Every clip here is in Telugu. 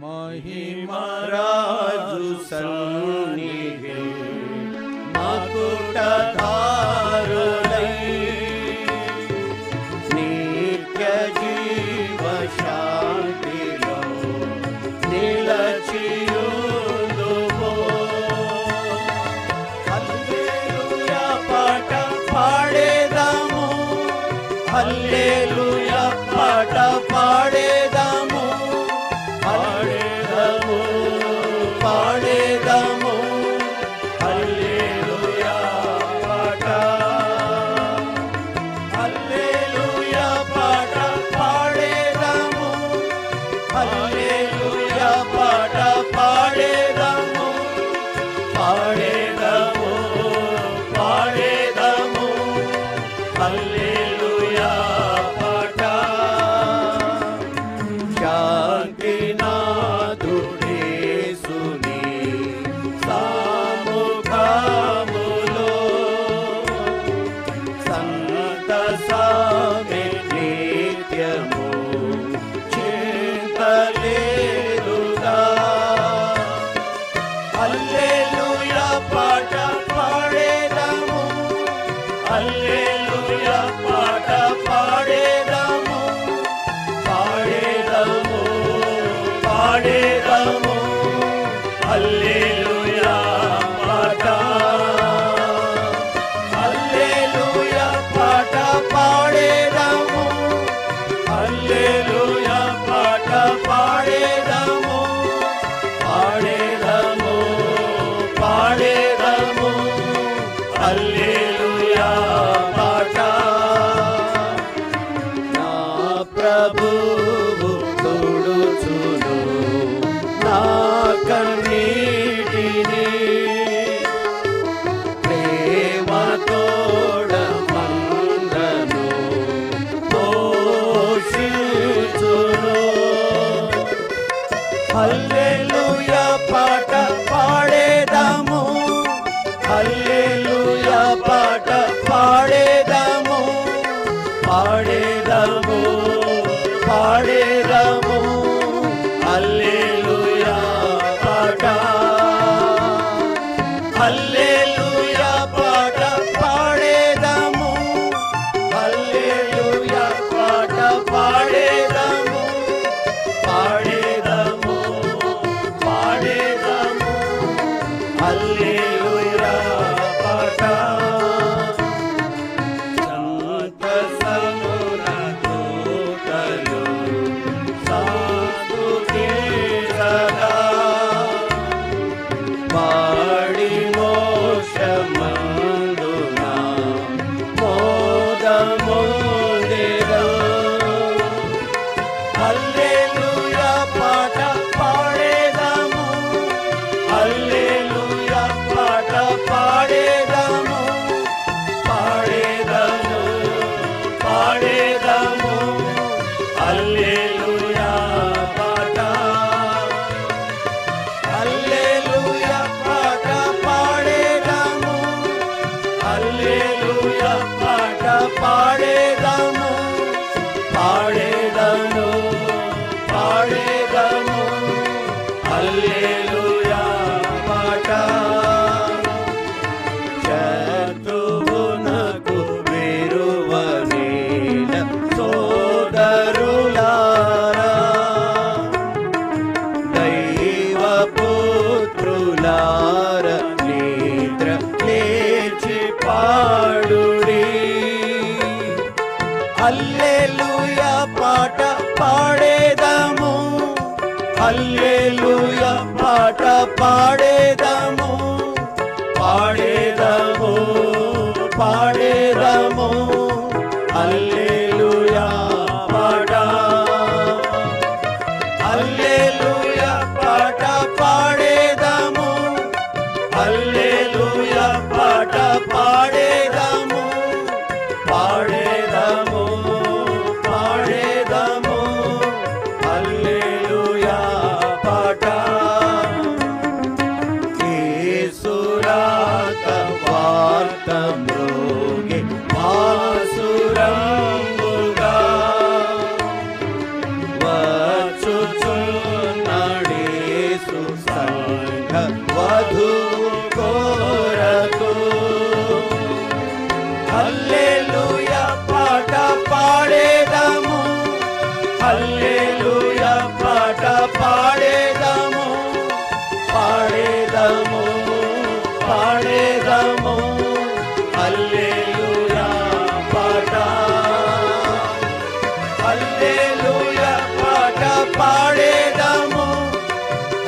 మహిమరాజు సన్నిధి మకుటధారులై నిత్య జీవ శాంతిలో నిలచియుందుము. హల్లెలూయా పాట పాడేదాము, హల్లెలూయా పాట పాడేదాము, పాడేదము పాడేదము హల్లెలూయా పాట, హల్లెలూయా పాట పాడేదము, హల్లెలూయా పాట పాడేదము, పాడేదము పాడేదము హల్లెలూయా పాట. శాంతినాథుడేసుని సముఖములో సంతసమే నిత్యము చింతలేదుగా. హల్లెలూయా పాట పాడేదము, హల్లెలూయా పాట పాడేదము, పాడేదము పాడేదము హల్లెలూయా పాట, హల్లెలూయా పాట పాడేదము, హల్లెలూయా పాట పాడేదము, పాడేదము పాడేదము హల్లెలూయా పాట. నా ప్రభువు తుడుచును నా కన్నీటిని, ప్రేమతోడమందను పోషించును. హల్లెలూయా పాట పాడేదము, హల్లెలూయా పాట పాడేదము, పాడేదము పాడేదము హల్లెలూయా పాట, హల్లెలూయా పాట పాడేదము, హల్లెలూయా పాట పాడేదము, పాడేదము పాడేదము హల్లెలూయా పాట. సంతసమున దూతలు స్తుతించగా, పాడి మోక్షమందున మోదముందెదరు. హల్లెలూయా పాట పాడేదము, హల్లెలూయా పాట పాడేదము, పాడేదము పాడేదము హల్లెలూయా పాట, హల్లెలూయా పాట పాడేదము, హల్లెలూయా పాట పాడేదము, పాడేదము పాడేదము హల్లెలూయా పాట. శత్రువునకు విరువనేల సోదరులారా, దైవపుత్రులార నిద్ర లేచి పాడుడి. హల్లెలూయా పాట పాడేదము, హల్లెలూయా పాట పాడేదము, పాడేదము పాడేదము హల్లెలూయా పాట, హల్లెలూయా పాట పాడేదము, హల్లెలూయా పాట పాడేదము, పాడేదము పాడేదము హల్లెలూయా పాట. హల్లెలూయా పాట పాడేదము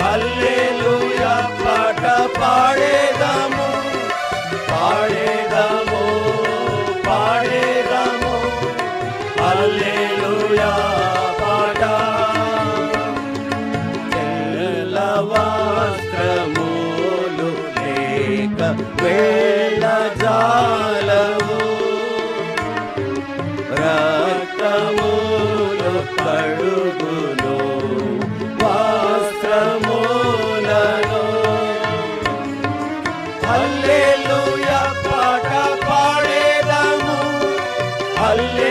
హల్లెలూయా పాట పాడేదము పాడేదము పాడేదము హల్లెలూయా పాట తెల్ల వస్త్రములు లేక వెళ్ళజాలవు రక్తములు కడుగును వస్త్రములను హల్లెలూయా పాట పాడేదము హల్లెలూయా